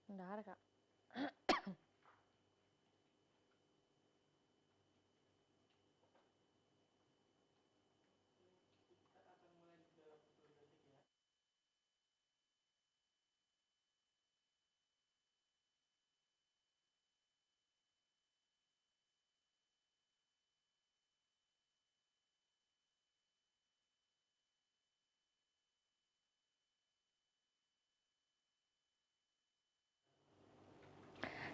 Nggak ada, Kak.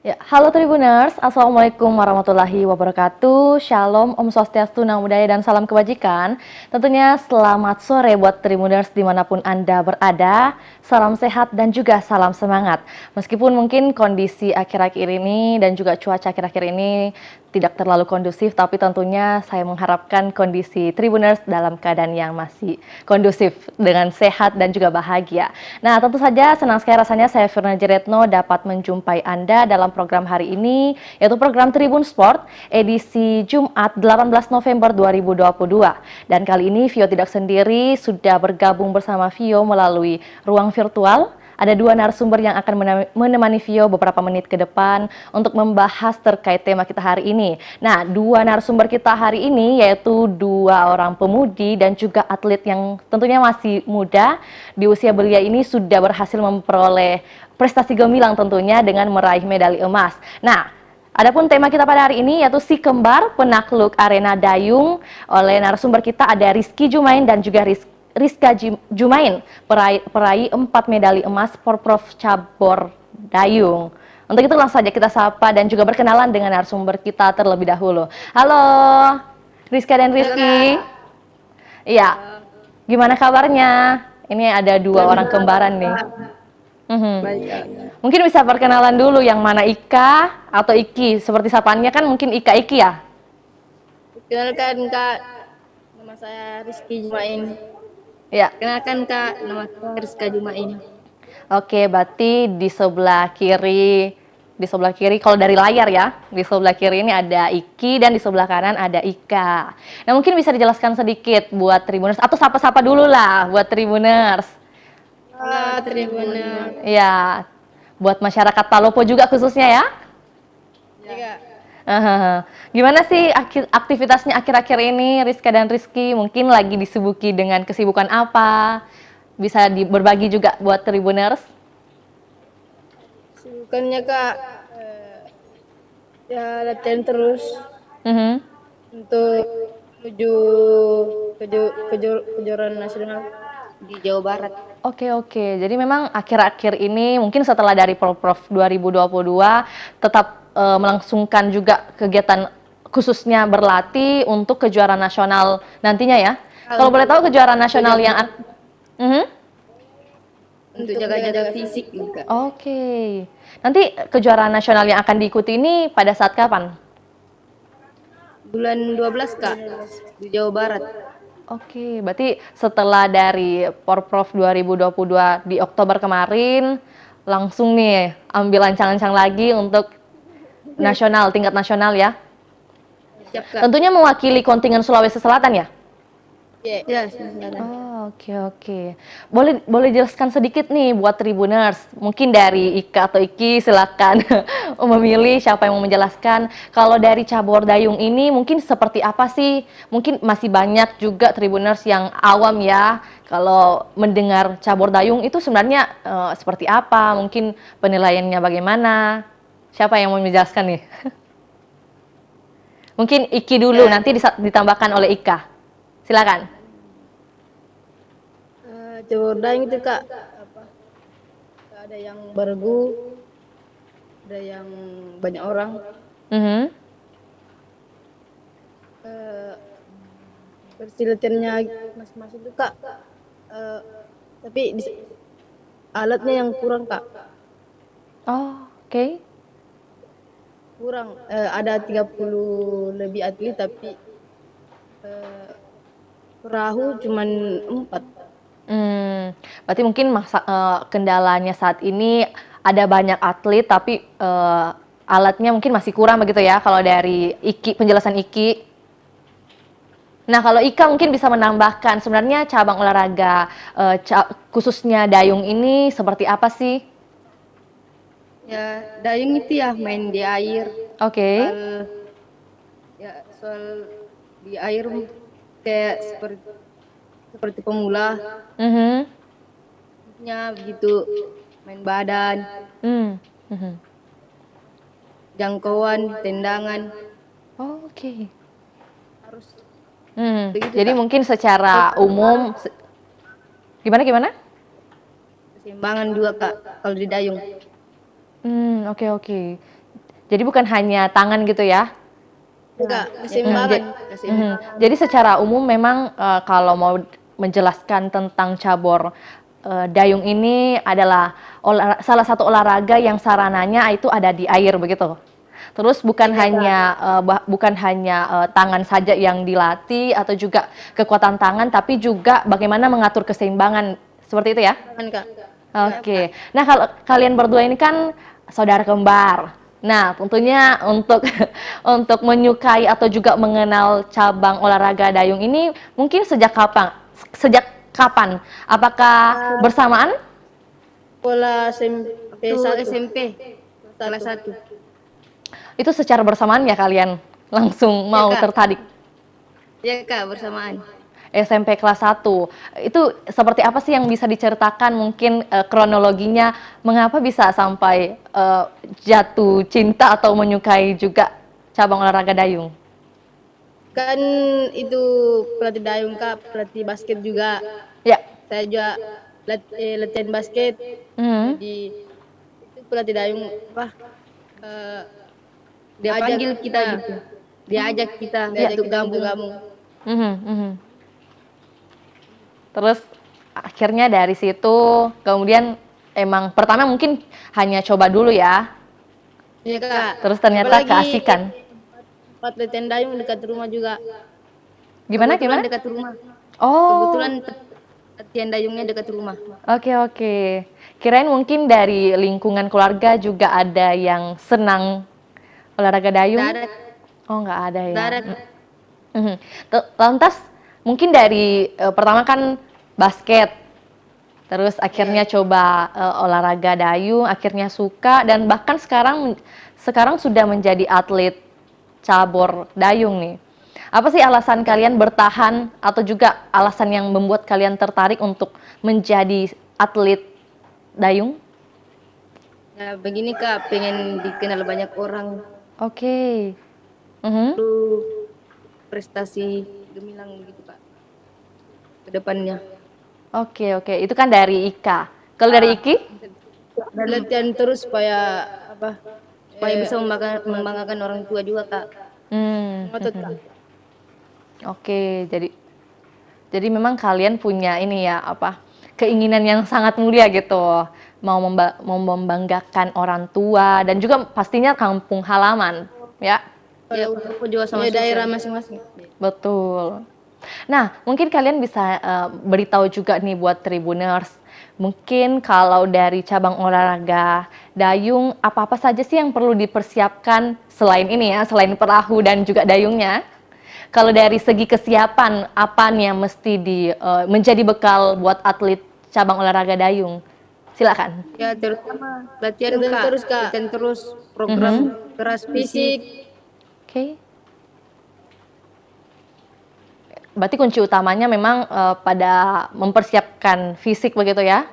Ya, halo Tribuners, Assalamualaikum warahmatullahi wabarakatuh. Shalom, Om Swastiastu, Namo Buddhaya, dan salam kebajikan. Tentunya selamat sore buat Tribuners dimanapun Anda berada. Salam sehat dan juga salam semangat. Meskipun mungkin kondisi akhir-akhir ini dan juga cuaca akhir-akhir ini tidak terlalu kondusif, tapi tentunya saya mengharapkan kondisi Tribuners dalam keadaan yang masih kondusif dengan sehat dan juga bahagia. Nah, tentu saja senang sekali rasanya saya Firna Jeretno dapat menjumpai Anda dalam program hari ini, yaitu program Tribun Sport edisi Jumat 18 November 2022. Dan kali ini Vio tidak sendiri, sudah bergabung bersama Vio melalui ruang virtual. Ada dua narasumber yang akan menemani Vio beberapa menit ke depan untuk membahas terkait tema kita hari ini. Nah, dua narasumber kita hari ini yaitu dua orang pemudi dan juga atlet yang tentunya masih muda. Di usia belia ini sudah berhasil memperoleh prestasi gemilang tentunya dengan meraih medali emas. Nah, adapun tema kita pada hari ini yaitu si kembar penakluk arena dayung. Oleh narasumber kita ada Rizky Jumain dan juga Rizka Jumain, peraih 4 medali emas Porprov cabur dayung. Untuk itu langsung saja kita sapa dan juga berkenalan dengan narasumber kita terlebih dahulu. Halo, Rizka dan Rizky. Iya, gimana kabarnya? Ini ada dua orang kembaran nih. Mhm. Baik, Kak. Mungkin bisa perkenalan dulu yang mana Ika atau Iki. Seperti sapaannya kan mungkin Ika Iki ya? Kenalkan Kak, nama saya Rizky Jumain. Ya. Kenalkan Kak, nama saya Rizka Jumain. Oke, berarti di sebelah kiri kalau dari layar ya, di sebelah kiri ini ada Iki dan di sebelah kanan ada Ika. Nah, mungkin bisa dijelaskan sedikit buat Tribuners atau sapa-sapa dulu lah buat Tribuners. Halo Tribuners. Ya, buat masyarakat Palopo juga khususnya ya. Ya Kak. Gimana sih aktivitasnya akhir-akhir ini Rizka dan Rizky? Mungkin lagi disibuki dengan kesibukan apa? Bisa berbagi juga buat Tribuners. Sibukannya Kak, ya latihan terus Mhm. untuk menuju kejuaraan nasional di Jawa Barat. Oke. Jadi memang akhir-akhir ini mungkin setelah dari Porprov 2022 tetap melangsungkan juga kegiatan khususnya berlatih untuk kejuaraan nasional nantinya ya. Kalau boleh tahu kejuaraan nasional yang Mhm. Untuk jaga-jaga fisik juga. Oke. Nanti kejuaraan nasional yang akan diikuti ini pada saat kapan? Bulan 12 Kak, di Jawa Barat. Oke, berarti setelah dari Porprov 2022 di Oktober kemarin, langsung nih ambil ancang-ancang lagi untuk tingkat nasional ya. Siap Kak. Tentunya mewakili kontingen Sulawesi Selatan ya? Ya, Oh, oke. Boleh jelaskan sedikit nih buat Tribuners. Mungkin dari Ika atau Iki silakan memilih siapa yang mau menjelaskan. Kalau dari cabur dayung ini mungkin seperti apa sih? Mungkin masih banyak juga Tribuners yang awam ya. Kalau mendengar cabur dayung itu sebenarnya seperti apa? Mungkin penilaiannya bagaimana? Siapa yang mau menjelaskan nih? Mungkin Iki dulu, Ya. nanti ditambahkan oleh Ika. Silakan. Cewordang itu Kak, ada yang bergu, ada yang banyak orang. Mhm. Persilatan masing-masing itu Kak, tapi alatnya yang kurang Kak, Oh, oke. kurang. Ada 30 lebih atlet tapi perahu cuman 4. Berarti mungkin kendalanya saat ini ada banyak atlet tapi alatnya mungkin masih kurang begitu ya kalau dari penjelasan Iki. Nah, kalau Ika mungkin bisa menambahkan sebenarnya cabang olahraga khususnya dayung ini seperti apa sih? Ya, dayung itu ya main di air. Oke. Soal, ya, soal di air kayak seperti pemula, Mhm. begitu main badan, Hmm. Mhm. jangkauan, tendangan, Oke. harus begitu Jadi kak. mungkin secara umum, gimana gimana? Keseimbangan juga kak kalau di dayung. Oke oke. Jadi bukan hanya tangan gitu ya? Kak, Mhm, keseimbangan, mhm. Jadi secara umum memang kalau mau menjelaskan tentang cabur dayung ini adalah salah satu olahraga yang sarananya itu ada di air begitu. Terus bukan Iya kak. hanya tangan saja yang dilatih atau juga kekuatan tangan, tapi juga bagaimana mengatur keseimbangan seperti itu ya? Kan kak. Ya kak. Oke. Nah, kalau kalian berdua ini kan saudara kembar. Nah, tentunya untuk untuk menyukai atau juga mengenal cabang olahraga dayung ini mungkin sejak kapan? Sejak kapan? Apakah bersamaan? Sekolah SMP Waktu 1. SMP kelas 1. Itu secara bersamaan ya kalian langsung Iya mau kak. tertarik? Ya Kak, bersamaan. SMP kelas 1. Itu seperti apa sih yang bisa diceritakan mungkin kronologinya mengapa bisa sampai jatuh cinta atau menyukai juga cabang olahraga dayung? Kan itu pelatih dayung kak, pelatih basket juga. Ya. Saya juga latihan basket. Hmm. Jadi itu pelatih dayung apa? eh, Dia ajak panggil kita gitu. Dia ajak kita diajak untuk kita untuk gabung. gabung. Mhm, mhm. Terus akhirnya dari situ kemudian emang pertama mungkin hanya coba dulu ya. Iya kak. Terus ternyata Apalagi keasikan. tempat latihan dayung dekat rumah juga. Gimana Kebetulan gimana? dekat rumah. Oh. Kebetulan latihan dayungnya dekat rumah. Oke oke. Kirain mungkin dari lingkungan keluarga juga ada yang senang olahraga Tidak dayung? ada, Oh nggak ada tidak ya. ada. Mhm. Lantas mungkin dari pertama kan basket, terus akhirnya coba olahraga dayung, akhirnya suka dan bahkan sekarang sudah menjadi atlet cabur dayung nih. Apa sih alasan kalian bertahan atau juga alasan yang membuat kalian tertarik untuk menjadi atlet dayung? Ya begini Kak, pengen dikenal banyak orang. Oke. Mhm. Lalu prestasi gemilang begitu Kak. Ke depannya. Oke oke. Itu kan dari Ika. Kalau dari Iki? Latihan terus supaya apa? Supaya bisa membanggakan orang tua juga Kak. Ngotot kak. Oke, jadi memang kalian punya ini ya apa keinginan yang sangat mulia gitu, mau membanggakan orang tua dan juga pastinya kampung halaman, ya. Ya, aku juga sama Daerah sosial. masing-masing. Betul. Nah, mungkin kalian bisa beritahu juga nih buat Tribuners, mungkin kalau dari cabang olahraga dayung, apa-apa saja sih yang perlu dipersiapkan selain ini ya, selain perahu dan juga dayungnya? Kalau dari segi kesiapan, apa nih yang mesti menjadi bekal buat atlet cabang olahraga dayung? Silakan. Ya terutama latihan Latihan Kak. terus, Kak. Latihan terus program keras fisik. Oke. Berarti kunci utamanya memang pada mempersiapkan fisik begitu ya?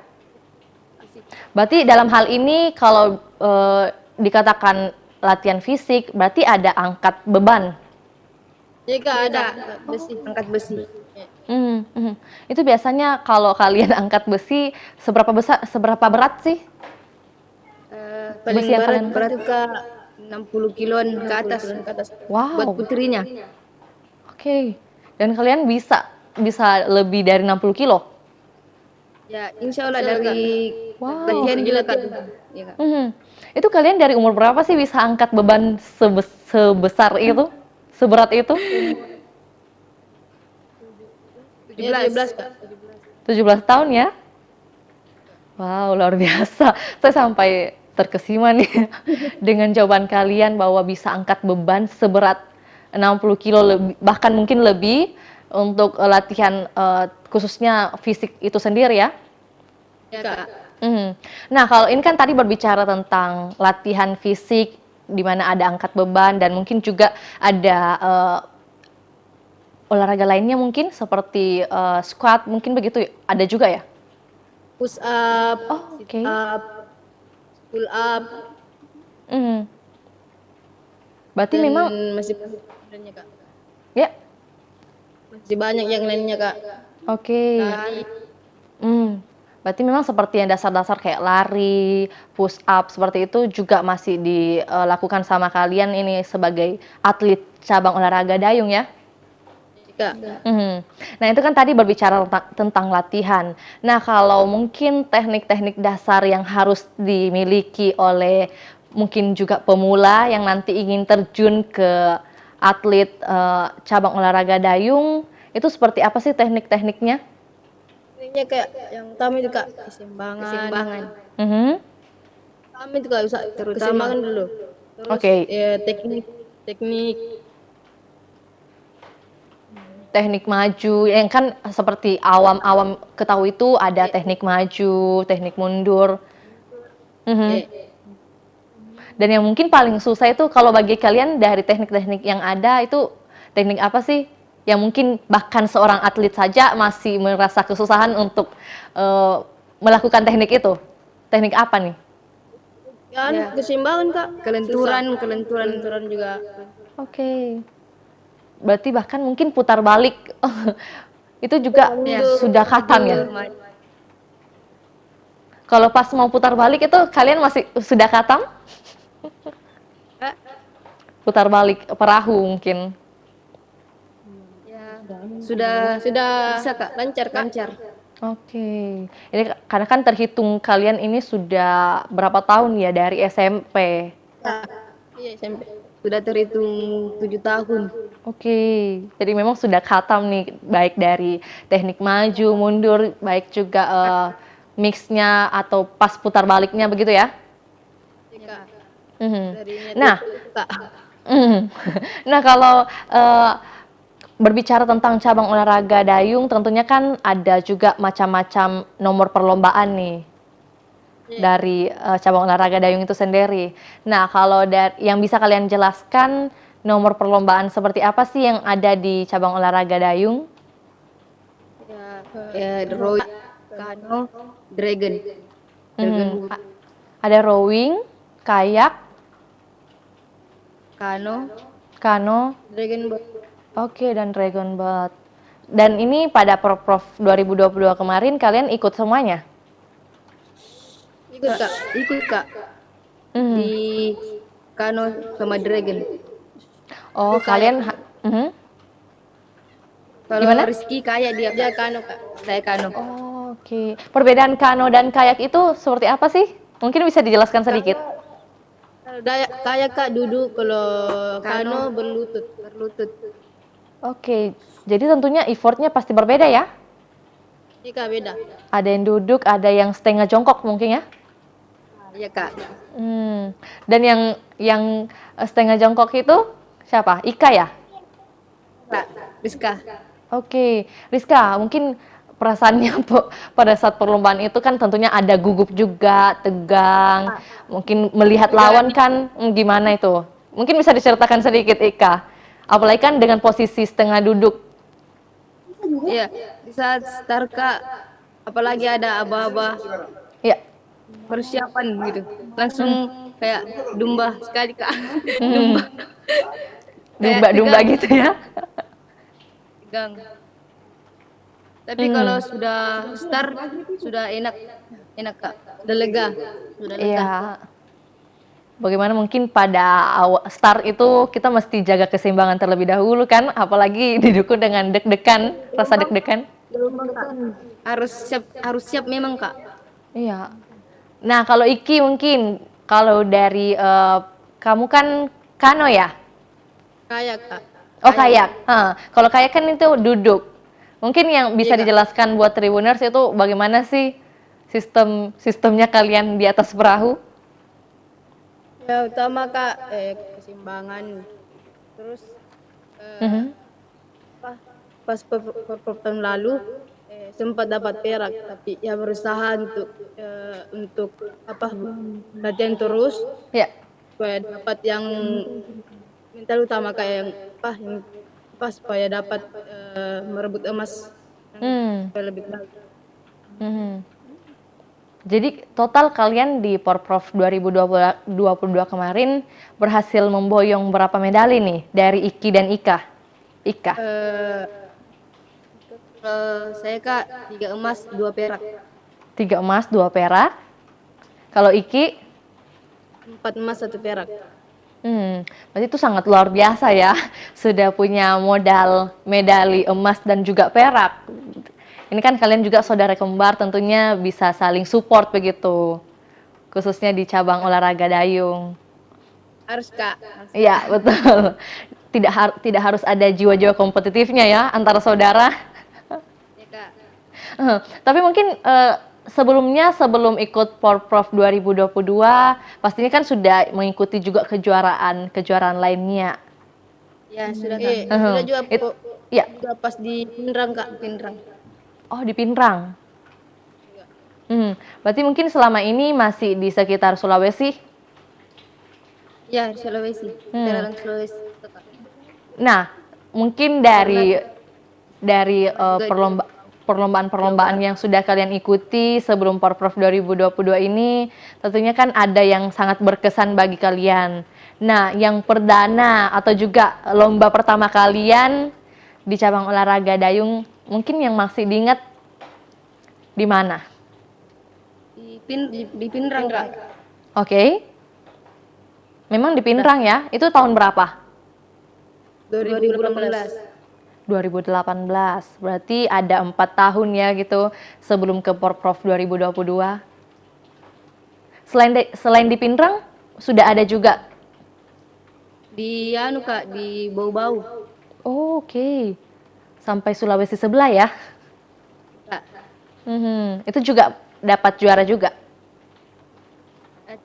Berarti dalam hal ini kalau dikatakan latihan fisik, berarti ada angkat beban. Iya kak, Iya, ada Kak. besi. Angkat besi. Itu biasanya kalau kalian angkat besi seberapa berat sih? Paling Besi yang berat kalian- itu kak 60 kiloan ke atas. ke atas. Buat Wow. putrinya. Oke. Dan kalian bisa lebih dari 60 kilo? Ya, insya Allah dari Wow. latihan juga Kak. Ya, Kak. Itu kalian dari umur berapa sih bisa angkat beban sebesar itu? Seberat itu? 17 kak. 17 tahun ya? Wow, luar biasa. Saya sampai terkesima nih dengan jawaban kalian bahwa bisa angkat beban seberat 60 kilo lebih, bahkan mungkin lebih untuk latihan khususnya fisik itu sendiri ya. Ya kak. Mhm. Nah, kalau ini kan tadi berbicara tentang latihan fisik, di mana ada angkat beban dan mungkin juga ada olahraga lainnya mungkin seperti squat, mungkin begitu, ada juga ya? Push up, Oh, sit oke. up, pull up, Mhm. Berarti dan memang, masih banyak lainnya Kak. ya, Masih banyak yang lainnya Kak. oke. Lari, Hmm, berarti memang seperti yang dasar-dasar kayak lari, push up seperti itu juga masih dilakukan sama kalian ini sebagai atlet cabang olahraga dayung ya? Kak. Mhm. Nah, itu kan tadi berbicara tentang latihan. Nah, kalau mungkin teknik-teknik dasar yang harus dimiliki oleh mungkin juga pemula yang nanti ingin terjun ke atlet cabang olahraga dayung, itu seperti apa sih teknik-tekniknya? Tekniknya kayak yang utama itu Kak, keseimbangan. Keseimbangan, Mhm. Utama itu Kak, usah terutama. keseimbangan dulu. Terus Oke. ya teknik, teknik. Teknik maju, yang kan seperti awam-awam ketahui itu ada teknik maju, teknik mundur. Mhm. Eh, Dan yang mungkin paling susah itu kalau bagi kalian dari teknik-teknik yang ada itu teknik apa sih? Yang mungkin bahkan seorang atlet saja masih merasa kesusahan untuk eh, melakukan teknik itu. Teknik apa nih? kan Ya, keseimbangan Kak. kelenturan, Susah. kelenturan. Kelenturan juga. Oke. Berarti bahkan mungkin putar balik itu Ya, juga Ya, sudah khatam ya. mundur, Kalau pas mau putar balik itu kalian masih sudah khatam? Kak, Putar balik perahu mungkin. ya, sudah sudah bisa Kak, lancar Kak. lancar. Oke. Ini karena kan terhitung kalian ini sudah berapa tahun ya dari SMP. Kak. Iya SMP. Sudah terhitung 7 tahun. Oke. Jadi memang sudah khatam nih baik dari teknik maju, mundur, baik juga mixnya atau pas putar baliknya begitu ya. Iya Kak. Mhm. Darinya Nah, itu Kak. nah kalau berbicara tentang cabang olahraga dayung, tentunya kan ada juga macam-macam nomor perlombaan nih Iya. dari cabang olahraga dayung itu sendiri. Nah, kalau yang bisa kalian jelaskan nomor perlombaan seperti apa sih yang ada di cabang olahraga dayung? Ya, rowing, kano, dragon, dragon Mhm. boat, Ada rowing, kayak, kano, kano, Dragon Ball. oke, dan dragon boat. Dan ini pada Prof 2022 kemarin kalian ikut semuanya? Ikut Kak. ikut Kak Mhm. di kano sama dragon. Oh, Itu kayak kalian mhm. Kalau Gimana? Rizky kayak dia dia Kak, kano Kak. saya kano. Oke. Perbedaan kano dan kayak itu seperti apa sih? Mungkin bisa dijelaskan sedikit. Kalau kayak Kak duduk, kalau Kano kano berlutut. berlutut. Oke. Jadi tentunya effortnya pasti berbeda ya? Iya Kak, beda. Ada yang duduk, ada yang setengah jongkok mungkin ya? Iya Kak. Dan yang setengah jongkok itu siapa? Ika ya? Kak, Rizka. Oke, Rizka, mungkin perasaannya pada saat perlombaan itu kan tentunya ada gugup juga, tegang, mungkin melihat lawan kan gimana itu? Mungkin bisa diceritakan sedikit Ika. Apalagi kan dengan posisi setengah duduk. Iya, di saat start Kak, apalagi ada aba-aba Ya, persiapan gitu. Langsung kayak domba sekali Kak. hmm, Domba. Kayak domba-domba tegang, gitu ya. tegang. Tapi kalau sudah start sudah enak, enak Kak. Udah lega. Udah lega. Iya. Bagaimana mungkin pada start itu kita mesti jaga keseimbangan terlebih dahulu kan, apalagi didukung dengan deg-degan, rasa deg-degan. Harus siap memang Kak. Iya. Nah, kalau Iki mungkin kalau dari kamu kan kano ya? Kayak Kak. Oh, kayak. Kalau kayak kan itu duduk. Mungkin yang bisa Iya, Kak. dijelaskan buat Tribuners itu bagaimana sih sistemnya kalian di atas perahu? Ya utama Kak keseimbangan. Terus Mhm. apa, pas tahun lalu sempat dapat perak, tapi ya berusaha untuk apa latihan terus Ya. supaya dapat yang mental utama kayak yang apa supaya dapat merebut emas yang Hmm. supaya lebih baik. Mhm. Jadi total kalian di Porprov 2022 kemarin berhasil memboyong berapa medali nih dari Iki dan Ika? Ika. Eh, Saya Kak 3 emas 2 perak. 3 emas, 2 perak. Kalau Iki, 4 emas 1 perak. berarti itu sangat luar biasa ya. Sudah punya modal medali emas dan juga perak. Ini kan kalian juga saudara kembar, tentunya bisa saling support begitu. Khususnya di cabang olahraga dayung. Harus Kak. Iya, betul. Tidak harus ada jiwa-jiwa kompetitifnya ya antara saudara. Ya Kak. Tapi mungkin sebelum ikut Porprov 2022, pastinya kan sudah mengikuti juga kejuaraan lainnya. Ya sudah Kak. Sudah juga Ya. juga pas di Pinrang Kak, Pinrang. Oh, di Pinrang. Berarti mungkin selama ini masih di sekitar Sulawesi. Ya Sulawesi. Perairan Sulawesi. Kak. Nah, mungkin dari perlombaan-perlombaan yang sudah kalian ikuti sebelum Porprov 2022 ini, tentunya kan ada yang sangat berkesan bagi kalian. Nah, yang perdana atau juga lomba pertama kalian di cabang olahraga dayung, mungkin yang masih diingat di mana? Di Pinrang Kak. Oke. Memang di Pinrang ya? Itu tahun berapa? 2018. 2018. Berarti ada 4 tahun ya gitu sebelum ke Porprov 2022. Selain di Pinrang, sudah ada juga. Di Kak, di Bau-Bau. Oh, oke. Sampai Sulawesi sebelah ya? Kak. Itu juga dapat juara juga?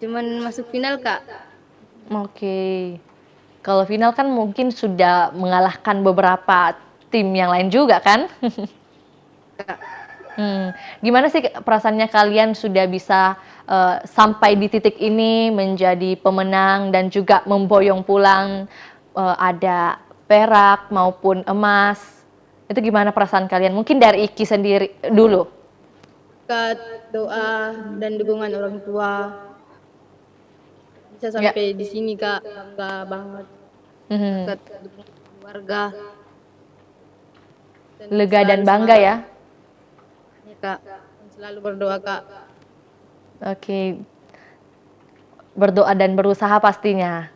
Cuman masuk final Kak. Oke. Kalau final kan mungkin sudah mengalahkan beberapa tim yang lain juga kan? Kak. Gimana sih perasaannya kalian sudah bisa sampai di titik ini menjadi pemenang dan juga memboyong pulang ada perak maupun emas? Itu gimana perasaan kalian? Mungkin dari Iki sendiri dulu. Berkat doa dan dukungan orang tua bisa sampai di sini Kak, bangga banget. Berkat dukungan keluarga. Lega dan bangga ya? Ya Kak, selalu berdoa Kak. Oke. Berdoa dan berusaha pastinya.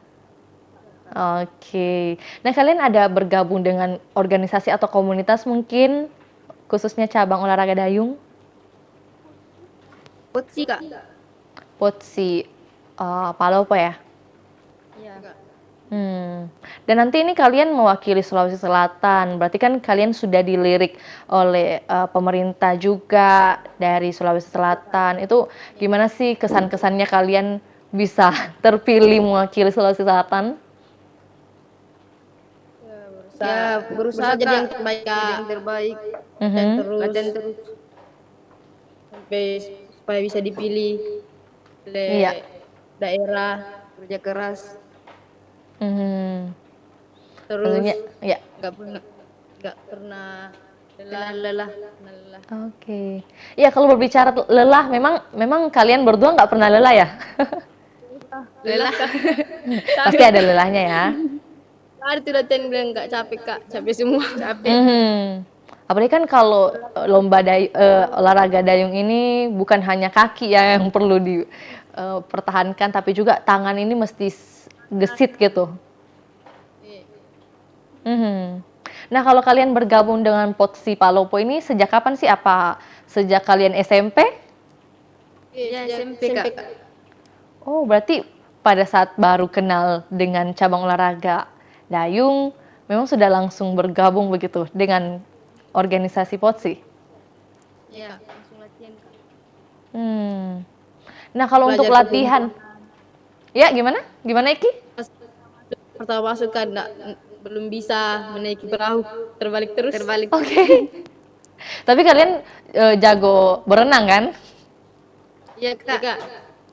Oke. Nah, kalian ada bergabung dengan organisasi atau komunitas mungkin khususnya cabang olahraga dayung? Potsi Kak. Potsi Palopo ya? Iya. Dan nanti ini kalian mewakili Sulawesi Selatan, berarti kan kalian sudah dilirik oleh pemerintah juga dari Sulawesi Selatan. Itu gimana sih kesan-kesannya kalian bisa terpilih mewakili Sulawesi Selatan? Ya berusaha jadi Kak. yang terbaik Kak. Jadi yang terbaik. Dan terus Latihan terus. sampai supaya bisa dipilih oleh Iya. daerah. Kerja keras. Terus Tentunya, ya. nggak pernah Lelah. lelah. Oke. Ya, kalau berbicara lelah, memang kalian berdua nggak pernah lelah ya? Lelah. Pasti ada lelahnya ya. Ada tuh latihan bilang nggak capek Kak, capek semua. Capek. Apalagi kan kalau olahraga dayung ini bukan hanya kaki ya yang perlu dipertahankan, tapi juga tangan ini mesti gesit gitu. Nah, kalau kalian bergabung dengan Potsi Palopo ini sejak kapan sih? Apa sejak kalian SMP? Ya SMP Kak. Oh, berarti pada saat baru kenal dengan cabang olahraga dayung, memang sudah langsung bergabung begitu dengan organisasi Potsi? Ya langsung latihan Kak. Nah, kalau untuk Belajar latihan, ya gimana? Gimana Iki? Pertama masuk kan belum bisa menaiki perahu, terbalik terus. Terbalik. Oke. Tapi kalian jago berenang kan? Iya kak.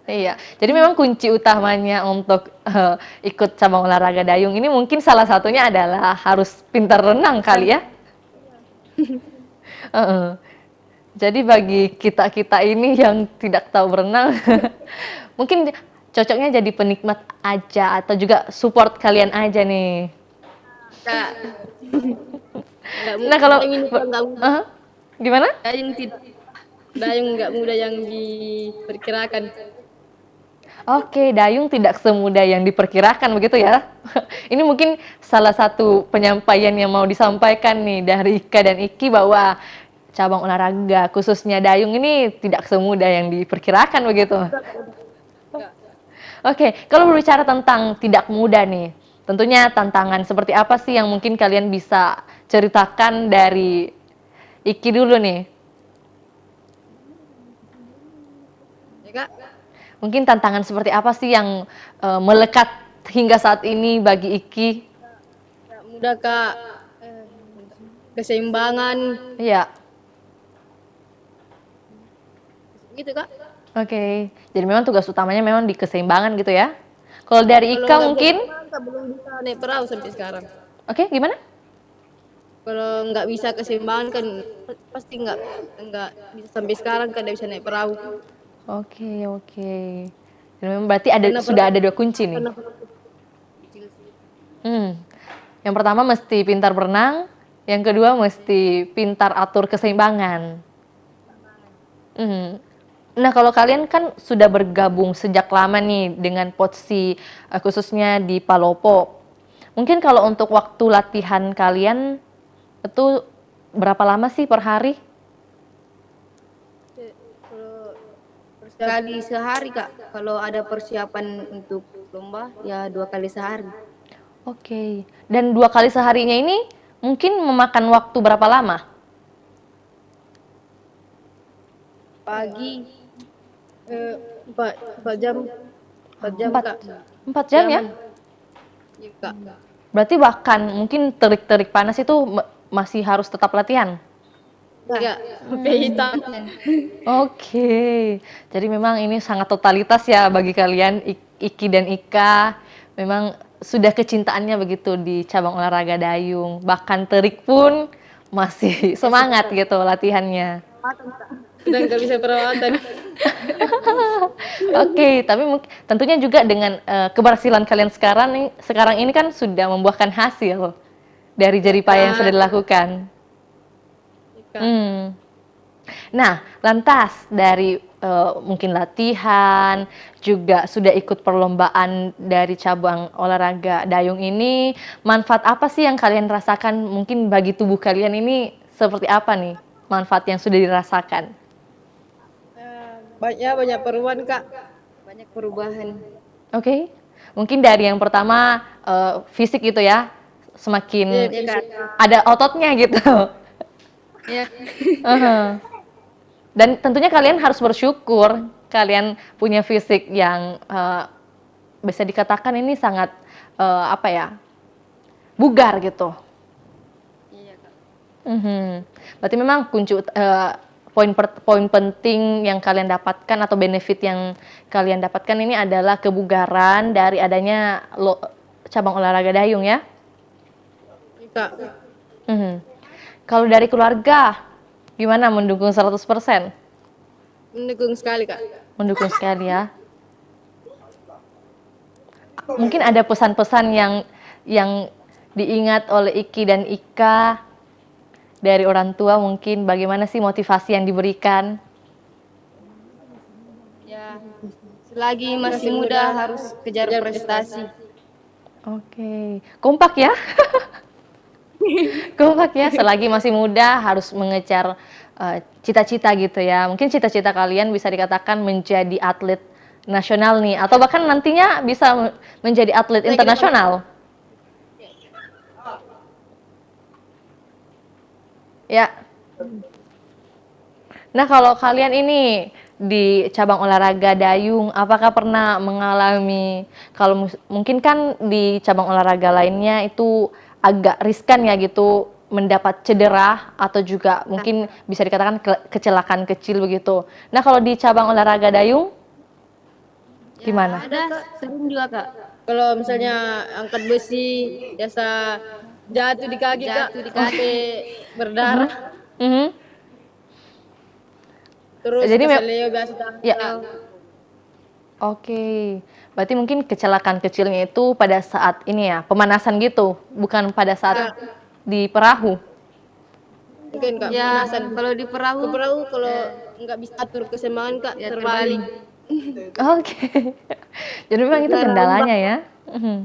Iya, jadi memang kunci utamanya untuk ikut cabang olahraga dayung ini mungkin salah satunya adalah harus pintar renang kali ya. Heeh. Jadi bagi kita-kita ini yang tidak tahu berenang, mungkin cocoknya jadi penikmat aja atau juga support kalian aja nih. Kak. Nah kalau, Dayung ini juga nggak mudah. Hah? Gimana? Dayung nggak mudah yang diperkirakan. Oke, dayung tidak semudah yang diperkirakan begitu ya. Ini mungkin salah satu penyampaian yang mau disampaikan nih dari Ika dan Iki bahwa cabang olahraga khususnya dayung ini tidak semudah yang diperkirakan begitu. Oke, kalau berbicara tentang tidak mudah nih, tentunya tantangan seperti apa sih yang mungkin kalian bisa ceritakan dari Iki dulu nih? Ya kak. Mungkin tantangan seperti apa sih yang melekat hingga saat ini bagi Iki? Nggak mudah kak. Keseimbangan Iya, gitu kak. oke. Jadi memang tugas utamanya memang di keseimbangan gitu ya. Kalau dari Kalau Ika nggak mungkin, keseimbangan, Kak, belum bisa naik perahu sampai sekarang. oke, gimana? Kalau nggak bisa keseimbangan kan pasti nggak bisa sampai sekarang kan nggak bisa naik perahu. Oke, oke. Dan memang berarti Karena sudah ada dua kunci nih. karena Hmm. Yang pertama mesti pintar berenang, yang kedua mesti pintar atur keseimbangan. Hmm. Nah, kalau kalian kan sudah bergabung sejak lama nih dengan Potsi, khususnya di Palopo. Mungkin kalau untuk waktu latihan kalian itu berapa lama sih per hari? kalau Kali sehari kak. Kalau ada persiapan untuk lomba ya 2 kali sehari. Oke. Dan 2 kali seharinya ini mungkin memakan waktu berapa lama? Pagi 4 jam 4 jam Empat, kak. 4 jam ya? Iya kak. Berarti bahkan mungkin terik-terik panas itu masih harus tetap latihan? Iya, sampai hitam. Oke. Jadi memang ini sangat totalitas ya bagi kalian, Iki dan Ika. Memang sudah kecintaannya begitu di cabang olahraga dayung. Bahkan terik pun masih semangat gitu latihannya. Udah nggak bisa perawatan. Oke, tapi tentunya juga dengan keberhasilan kalian sekarang ini kan sudah membuahkan hasil dari jeripaya yang sudah dilakukan. Kak. Nah, lantas dari mungkin latihan, juga sudah ikut perlombaan dari cabang olahraga dayung ini, manfaat apa sih yang kalian rasakan mungkin bagi tubuh kalian ini seperti apa nih manfaat yang sudah dirasakan? Banyak perubahan kak. Banyak perubahan. Oke, mungkin dari yang pertama fisik gitu ya, semakin Iya, Kak. ada ototnya gitu. Ya. Dan tentunya kalian harus bersyukur kalian punya fisik yang bisa dikatakan ini sangat apa ya, bugar gitu. Iya kak. Berarti memang kunci poin penting yang kalian dapatkan atau benefit yang kalian dapatkan ini adalah kebugaran dari adanya cabang olahraga dayung ya. Iya, Kak. Kalau dari keluarga, gimana, mendukung 100%? Mendukung sekali kak. Mendukung sekali ya. Mungkin ada pesan-pesan yang diingat oleh Iki dan Ika dari orang tua, mungkin bagaimana sih motivasi yang diberikan? Ya. Selagi masih muda harus kejar prestasi. Oke, kompak ya. Kompak ya, selagi masih muda harus mengejar cita-cita gitu ya. Mungkin cita-cita kalian bisa dikatakan menjadi atlet nasional nih, atau bahkan nantinya bisa menjadi atlet internasional. Ya. Nah, kalau kalian ini di cabang olahraga dayung, apakah pernah mengalami, kalau mungkin kan di cabang olahraga lainnya itu agak riskan ya gitu, mendapat cedera atau juga mungkin bisa dikatakan kecelakaan kecil begitu. Nah, kalau di cabang olahraga dayung gimana? Ada sering juga Kak. Kalau misalnya angkat besi biasa jatuh di kaki Kak Jatuh di kaki. sampai berdarah. Mhm. Terus Jadi keseleo biasa ya, angkat. oke. Berarti mungkin kecelakaan kecilnya itu pada saat ini ya, pemanasan gitu, bukan pada saat di perahu. Mungkin Kak Ya, pemanasan. kalau di Ke perahu perahu kalau nggak bisa atur keseimbangan Kak ya terbalik. Oke. Jadi memang itu Gara-gara kendalanya ombak. ya. Mhm.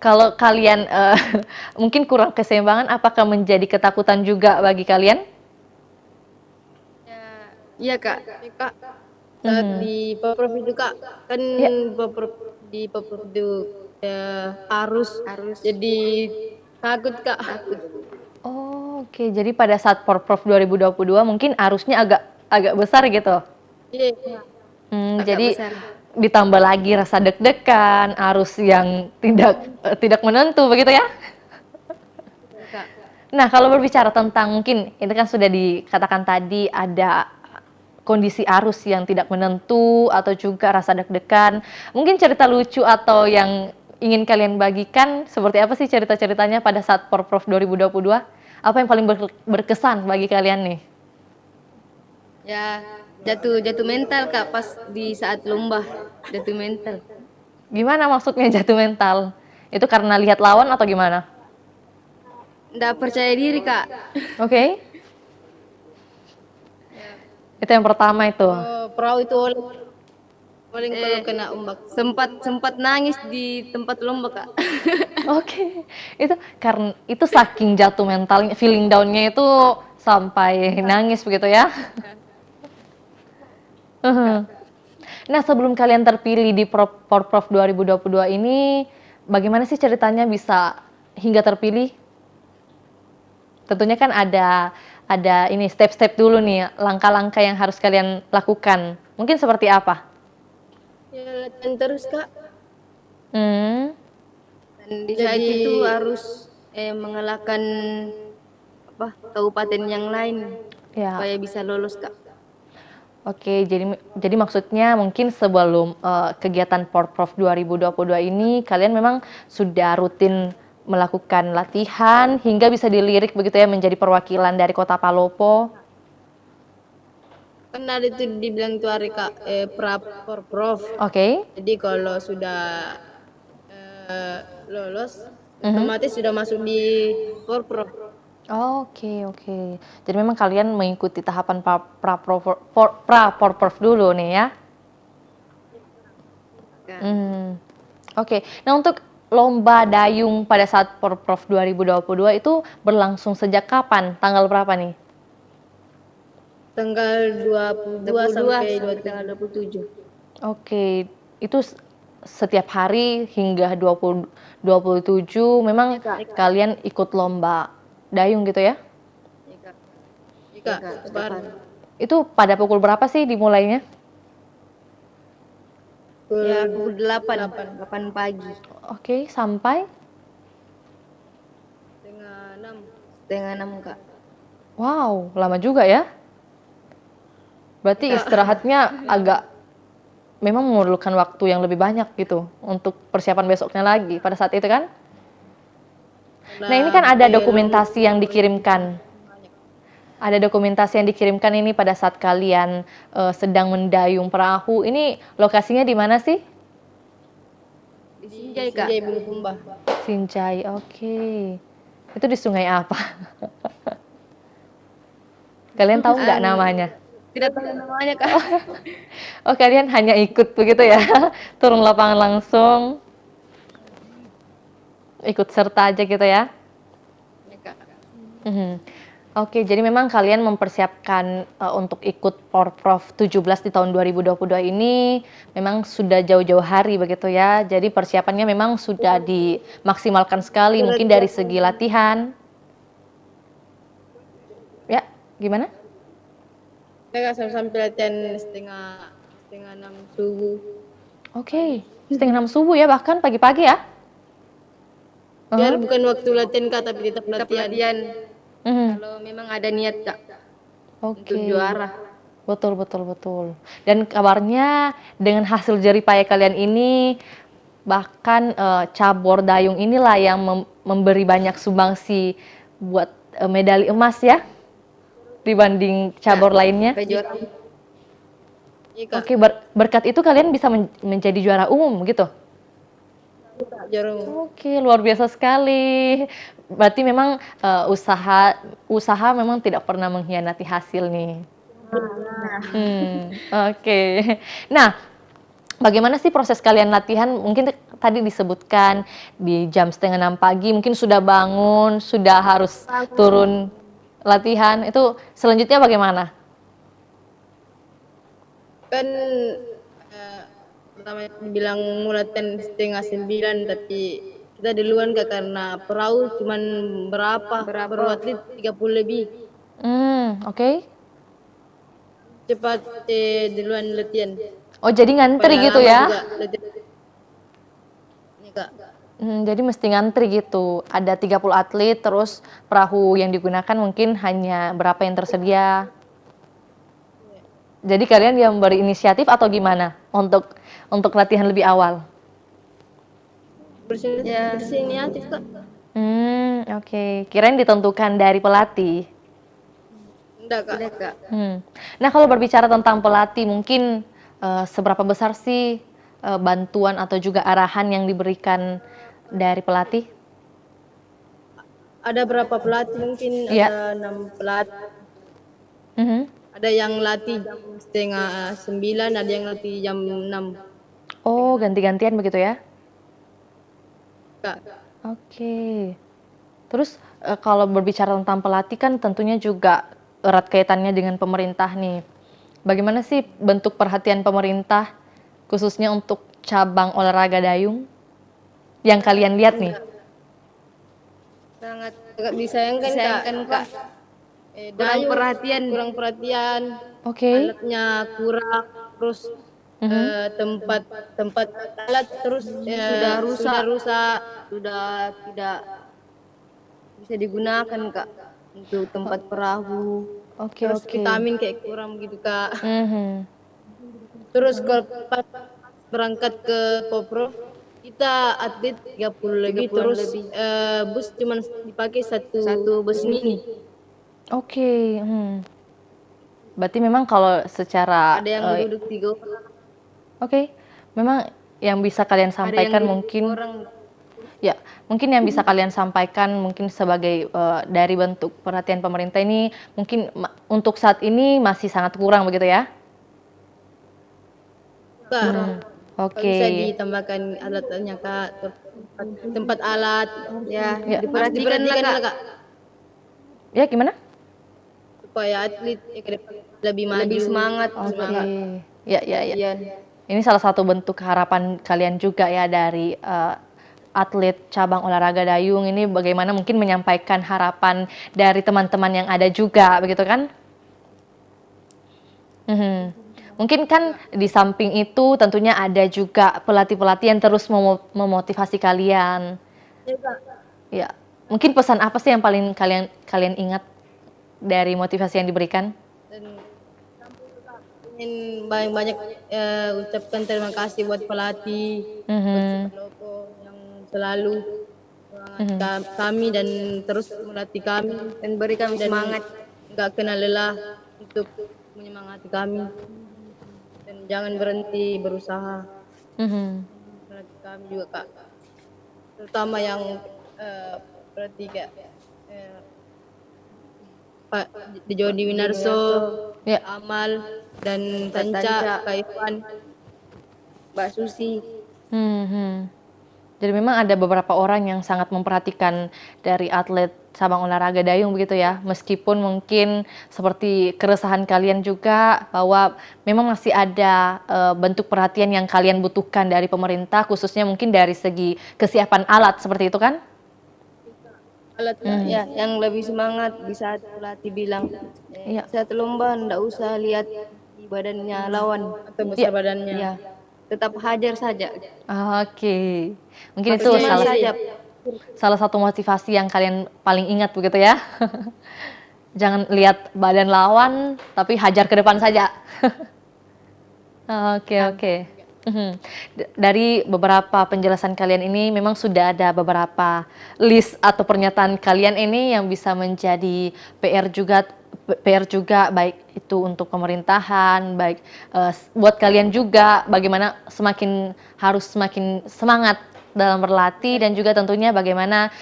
Kalau kalian mungkin kurang keseimbangan, apakah menjadi ketakutan juga bagi kalian? Iya Kak. Ya, Kak, saat Mhm. di Poprov itu Kak, kan Ya. di Poprov itu ya harus jadi takut Kak. Oh, oke. Jadi pada saat Porprov 2022 mungkin arusnya agak agak besar gitu. Iya, Agak Jadi besar. ditambah lagi rasa deg-degan, arus yang tidak menentu begitu ya. Kak. Nah, kalau berbicara tentang mungkin ini kan sudah dikatakan tadi ada kondisi arus yang tidak menentu atau juga rasa deg-degan. Mungkin cerita lucu atau yang ingin kalian bagikan seperti apa sih cerita-ceritanya pada saat Porprov 2022? Apa yang paling berkesan bagi kalian nih? Ya, jatuh mental Kak pas di saat lomba. Jatuh mental. Gimana maksudnya jatuh mental? Itu karena lihat lawan atau gimana? Nggak percaya diri Kak. Oke. Itu yang pertama itu. perahu itu oleng kalau kena ombak. Sempat nangis di tempat lomba Kak. Oke. Itu karena itu saking jatuh mentalnya, feeling down-nya itu sampai nangis begitu ya. Nah, sebelum kalian terpilih di Porprov 2022 ini, bagaimana sih ceritanya bisa hingga terpilih? Tentunya kan ada ini step-step dulu nih, langkah-langkah yang harus kalian lakukan. Mungkin seperti apa? Ya latihan terus Kak. Hmm, Dan di saat Jadi itu harus mengalahkan kabupaten yang lain ya. supaya bisa lolos Kak. Oke, jadi maksudnya mungkin sebelum kegiatan Porprov 2022 ini kalian memang sudah rutin melakukan latihan hingga bisa dilirik begitu ya menjadi perwakilan dari Kota Palopo. kan ada itu dibilang itu hari Kak Porprov. Oke. Jadi kalau sudah lolos otomatis sudah masuk di Porprov. Oke, oke. Jadi memang kalian mengikuti tahapan Porprov dulu nih ya. Oke. Nah, untuk lomba dayung pada saat Porprov 2022 itu berlangsung sejak kapan? Tanggal berapa nih? Tanggal 22 sampai 27. tanggal 27. Oke, itu setiap hari hingga 27 memang kalian ikut lomba dayung gitu ya? Iya Kak, setiap hari. Itu pada pukul berapa sih dimulainya? Ya, pukul 8 pagi. Oke, sampai? Setengah 6. 5:30 Kak. Wow, lama juga ya? Berarti istirahatnya agak memang memerlukan waktu yang lebih banyak gitu untuk persiapan besoknya lagi pada saat itu kan? Nah, ini kan ada dokumentasi yang dikirimkan. Ada dokumentasi yang dikirimkan ini pada saat kalian sedang mendayung perahu. Ini lokasinya di mana sih? Di Sinjai Kak. Sinjai Bulukumba. Sinjai, oke. Itu di sungai apa? Kalian tahu nggak namanya? Tidak tahu namanya Kak. Oh, kalian hanya ikut begitu ya? Turun lapangan langsung. Ikut serta aja gitu ya? Ya, Kak. Oke, jadi memang kalian mempersiapkan untuk ikut Porprov 17 di tahun 2022 ini memang sudah jauh-jauh hari begitu ya. Jadi persiapannya memang sudah dimaksimalkan sekali mungkin dari segi latihan. Ya, gimana? Saya sampai latihan setengah 6 subuh. Oke, setengah 6 subuh ya, bahkan pagi-pagi ya? Biar Aha. bukan waktu latihan Kak, tapi tetap tetap latihan. latihan Mhm. kalau memang ada niat Kak untuk Oke. juara. Betul, betul, betul. Dan kabarnya dengan hasil jerih payah kalian ini, bahkan cabur dayung inilah yang memberi banyak sumbangsi buat medali emas ya, dibanding Ya, cabur lainnya. sampai juara. Iya Kak, Oke, berkat itu kalian bisa menjadi juara umum gitu. juara. Oke, luar biasa sekali. Berarti memang usaha usaha memang tidak pernah mengkhianati hasil nih. Oke. Nah, bagaimana sih proses kalian latihan? Mungkin tadi disebutkan di jam 5:30 pagi, mungkin sudah bangun, sudah harus turun latihan. Itu selanjutnya bagaimana? Kan pertama bilang mulatan 8:30, tapi kita duluan Kak karena perahu cuman berapa? Per atlet 30 lebih. Oke. Cepat duluan latihan. Oh, jadi ngantri Supaya gitu lama ya? juga latihan. Ini Kak. Jadi mesti ngantri gitu. Ada 30 atlet, terus perahu yang digunakan mungkin hanya berapa yang tersedia. Jadi kalian yang berinisiatif atau gimana untuk latihan lebih awal? Bersiniatif Kak. Oke. Kirain ditentukan dari pelatih. Enggak Kak. Tidak Kak. Nah, kalau berbicara tentang pelatih, mungkin seberapa besar sih bantuan atau juga arahan yang diberikan dari pelatih? Ada berapa pelatih mungkin Iya. ada 6 pelatih. Mhm. Ada yang latih jam 8:30, ada yang latih jam 6 Oh, ganti-gantian begitu ya? Kak. Oke. Terus kalau berbicara tentang pelatih kan tentunya juga erat kaitannya dengan pemerintah nih. Bagaimana sih bentuk perhatian pemerintah khususnya untuk cabang olahraga dayung yang kalian lihat nih? Sangat Agak disayangkan Kak. kurang Dayung perhatian. kurang perhatian, Oke. alatnya kurang, terus tempat tempat alat terus Sudah rusak. sudah rusak. Sudah tidak bisa digunakan Kak untuk tempat perahu. Oke, Terus oke. vitamin kayak kurang gitu Kak. Mhm. Terus kalau pas berangkat ke Kopro, kita atlet 30 lebih, 30-an terus lebih. bus cuma dipakai Satu bus mini. Oke. Berarti memang kalau secara Ada yang duduk 3 orang, oke, memang yang bisa kalian ada yang sampaikan duduk mungkin 2 orang. ya, mungkin yang bisa kalian sampaikan mungkin sebagai dari bentuk perhatian pemerintah ini mungkin untuk saat ini masih sangat kurang begitu ya? Kak. Kalau Oke. bisa ditambahkan alatnya Kak, tempat alat Ya, Ya. harus diperhatikan lah Kak, Ya, gimana? supaya atlet ke depan lebih maju, lebih semangat Oke. Kak. Ya, ya, ya. Latihan. Ini salah satu bentuk harapan kalian juga ya dari atlet cabang olahraga dayung ini bagaimana mungkin menyampaikan harapan dari teman-teman yang ada juga begitu kan? Mungkin kan di samping itu tentunya ada juga pelatih-pelatih yang terus memotivasi kalian. Ya, Kak. Ya, mungkin pesan apa sih yang paling kalian ingat dari motivasi yang diberikan? Dan ingin banyak-banyak ucapkan terima kasih buat pelatih, buat Loko yang selalu semangat kami dan terus melatih kami Dan beri kami semangat. nggak kenal lelah untuk menyemangati kami dan jangan berhenti berusaha melatih kami juga Kak, terutama yang pelatih kayak Pak Jody Winarso, Ya. Amal dan Tanca. Tanca, Kak Ivan. Mbak Susi. Jadi memang ada beberapa orang yang sangat memperhatikan dari atlet cabang olahraga dayung begitu ya. Meskipun mungkin seperti keresahan kalian juga bahwa memang masih ada bentuk perhatian yang kalian butuhkan dari pemerintah khususnya mungkin dari segi kesiapan alat seperti itu kan? Alatnya Ya, yang lebih semangat di saat pelatih bilang Iya. saat lomba ndak usah lihat di badannya lawan atau besar badannya. ya tetap hajar saja Oke. Mungkin itu maksimal salah saja salah satu motivasi yang kalian paling ingat begitu ya. Jangan lihat badan lawan, tapi hajar ke depan saja. Oke, oke. Mhm. Dari beberapa penjelasan kalian ini memang sudah ada beberapa list atau pernyataan kalian ini yang bisa menjadi PR juga baik itu untuk pemerintahan, baik buat kalian juga bagaimana harus semakin semangat dalam berlatih dan juga tentunya bagaimana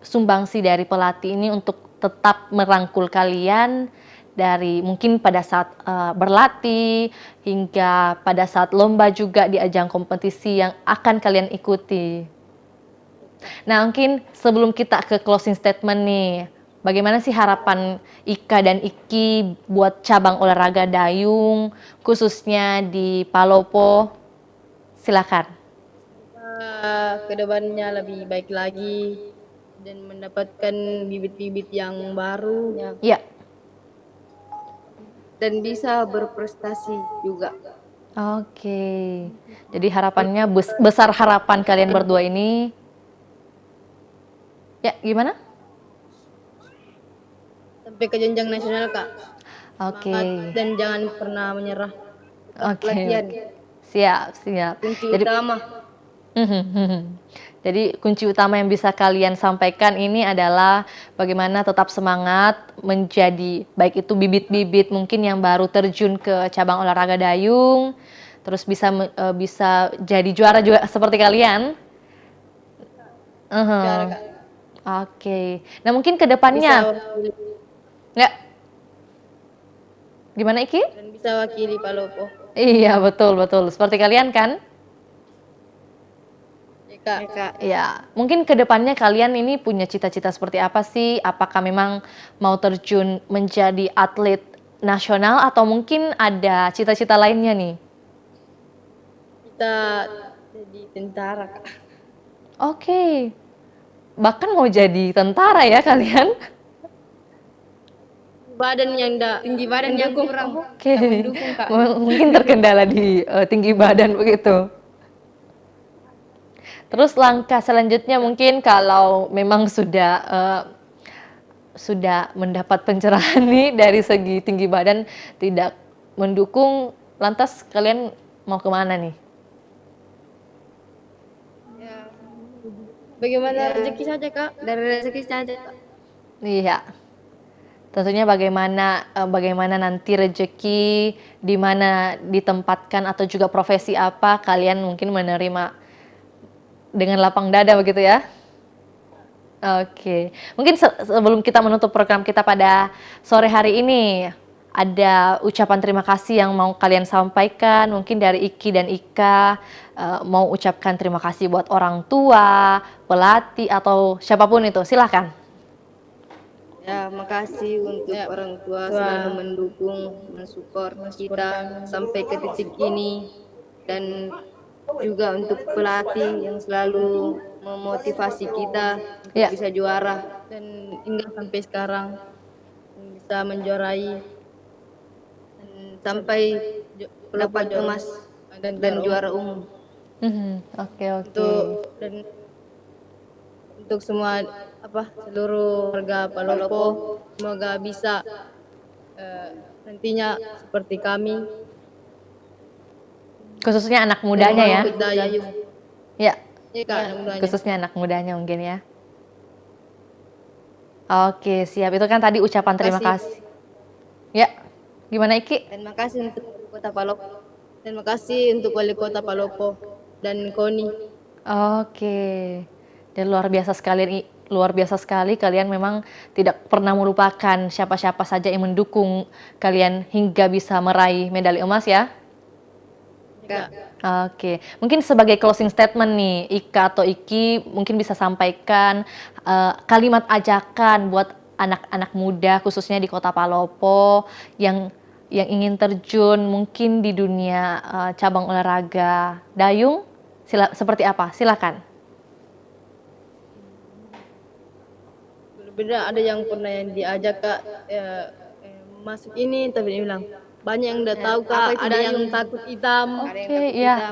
sumbangsi dari pelatih ini untuk tetap merangkul kalian dari mungkin pada saat berlatih hingga pada saat lomba juga di ajang kompetisi yang akan kalian ikuti. Nah, mungkin sebelum kita ke closing statement nih, bagaimana sih harapan Ika dan Iki buat cabang olahraga dayung, khususnya di Palopo? Silakan. Kedepannya lebih baik lagi dan mendapatkan bibit-bibit yang baru. Ya, Dan bisa berprestasi juga. oke. Jadi harapannya besar harapan kalian berdua ini. Ya, gimana? Sampai ke jenjang nasional, Kak. Oke. Semangat dan jangan pernah menyerah. Oke. Latihan. Siap, siap. Kunci Jadi utama. Jadi kunci utama yang bisa kalian sampaikan ini adalah bagaimana tetap semangat menjadi baik itu bibit-bibit mungkin yang baru terjun ke cabang olahraga dayung, terus bisa jadi juara juga seperti kalian. Juara, Mhm. Kak. Oke. Nah mungkin ke Bisa depannya, wakili, ya gimana Iki? dan bisa wakili Palopo. Iya betul betul. Seperti kalian kan? Ya, Kak. Ya, Kak. Ya, mungkin ke depannya kalian ini punya cita-cita seperti apa sih? Apakah memang mau terjun menjadi atlet nasional atau mungkin ada cita-cita lainnya nih? Kita jadi tentara, Kak. Oke, bahkan mau jadi tentara ya kalian? Badan yang enggak Tinggi badan yang kurang. Oke, Tak mendukung, Kak. mungkin terkendala di tinggi badan begitu. Terus langkah selanjutnya mungkin kalau memang sudah mendapat pencerahan nih dari segi tinggi badan tidak mendukung, lantas kalian mau kemana nih? Ya, bagaimana rezeki saja, Kak. dari rezeki saja, Kak. Iya, tentunya bagaimana nanti rezeki di mana ditempatkan atau juga profesi apa kalian mungkin menerima dengan lapang dada begitu ya? Oke, mungkin sebelum kita menutup program kita pada sore hari ini, ada ucapan terima kasih yang mau kalian sampaikan, mungkin dari Iki dan Ika, mau ucapkan terima kasih buat orang tua, pelatih, atau siapapun itu, silahkan. Ya, makasih untuk orang tua selalu mendukung, mensupport kita sampai ke titik ini, dan juga untuk pelatih yang selalu memotivasi kita untuk Ya. bisa juara. Dan hingga sampai sekarang bisa menjuarai Sampai dapat emas dan juara umum. Oke, oke. Untuk semua seluruh warga Palopo, semoga bisa nantinya seperti kami, Khususnya anak mudanya ya. ikut dayung. Ya, Ya, Kak, anak mudanya. khususnya anak mudanya mungkin ya. Oke, siap. Itu kan tadi ucapan terima kasih. Ya, gimana Iki? Dan makasih untuk Wali Kota Palopo. Terima kasih untuk Wali Kota Palopo dan KONI. Oke, dan luar biasa sekali kalian memang tidak pernah melupakan siapa-siapa saja yang mendukung kalian hingga bisa meraih medali emas ya. Kak, Oke, mungkin sebagai closing statement nih, Ika atau Iki mungkin bisa sampaikan kalimat ajakan buat anak-anak muda khususnya di Kota Palopo yang ingin terjun mungkin di dunia cabang olahraga dayung, seperti apa? Silakan. Berbeda, ada yang pernah yang diajak, Kak, masuk ini, tapi dia bilang banyak yang udah tahu, Kak. Ada yang takut hitam. Oke, iya.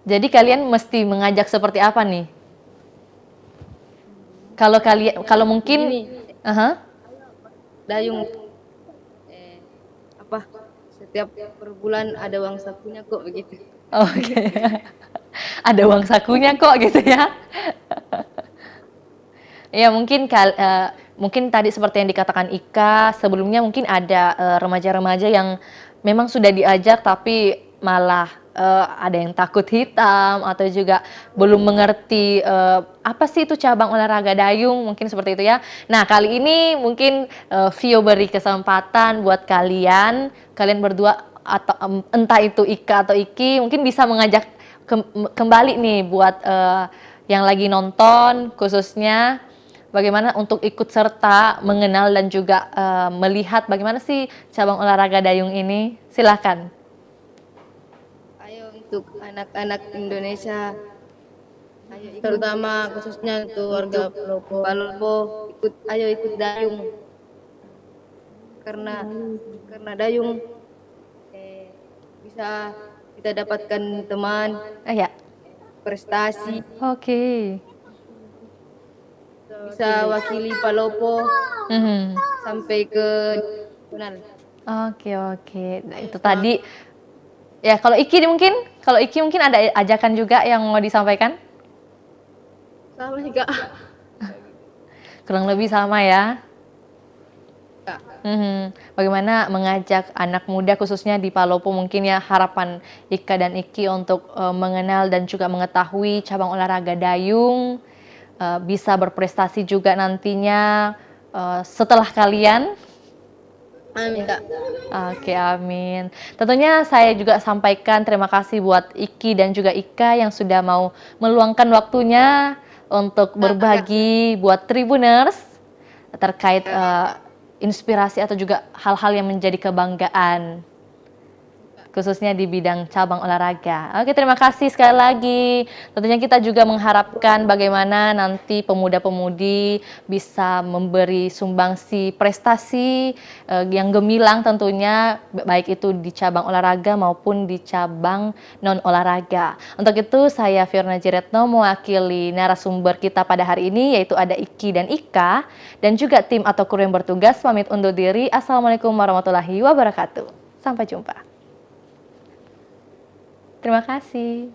Jadi kalian mesti mengajak seperti apa nih? Kalau mungkin, Ini aha, dayung apa? Setiap per bulan ada uang sakunya kok begitu. oke, ada uang sakunya kok gitu ya. Ya mungkin tadi seperti yang dikatakan Ika, sebelumnya mungkin ada remaja-remaja yang memang sudah diajak tapi malah ada yang takut hitam atau juga belum mengerti apa sih itu cabang olahraga dayung, mungkin seperti itu ya. Nah, kali ini mungkin Vio beri kesempatan buat kalian berdua atau entah itu Ika atau Iki mungkin bisa mengajak kembali nih buat yang lagi nonton khususnya bagaimana untuk ikut serta mengenal dan juga melihat bagaimana sih cabang olahraga dayung ini. Silahkan. Ayo untuk anak-anak Indonesia, ayo ikut Terutama khususnya untuk warga Palopo. Palopo, ayo ikut dayung. Karena dayung bisa kita dapatkan teman, Ya. prestasi, Oke. bisa wakili Palopo Mhm. sampai ke nasional. Oke. Nah, itu tadi. Ya, kalau Iki mungkin ada ajakan juga yang mau disampaikan? Sama juga. Kurang lebih sama ya. Kak. Bagaimana mengajak anak muda khususnya di Palopo mungkin ya harapan Ika dan Iki untuk mengenal dan juga mengetahui cabang olahraga dayung, bisa berprestasi juga nantinya setelah kalian. Amin Kak. Oke, amin. Tentunya saya juga sampaikan terima kasih buat Iki dan juga Ika yang sudah mau meluangkan waktunya untuk berbagi buat Tribuners terkait inspirasi atau juga hal-hal yang menjadi kebanggaan khususnya di bidang cabang olahraga. Oke, terima kasih sekali lagi. Tentunya kita juga mengharapkan bagaimana nanti pemuda-pemudi bisa memberi sumbangsi prestasi yang gemilang tentunya, baik itu di cabang olahraga maupun di cabang non-olahraga. Untuk itu, saya Fiorna Jiretno mewakili narasumber kita pada hari ini, yaitu ada Iki dan Ika, dan juga tim atau kru yang bertugas pamit undur diri. Assalamualaikum warahmatullahi wabarakatuh. Sampai jumpa. Terima kasih.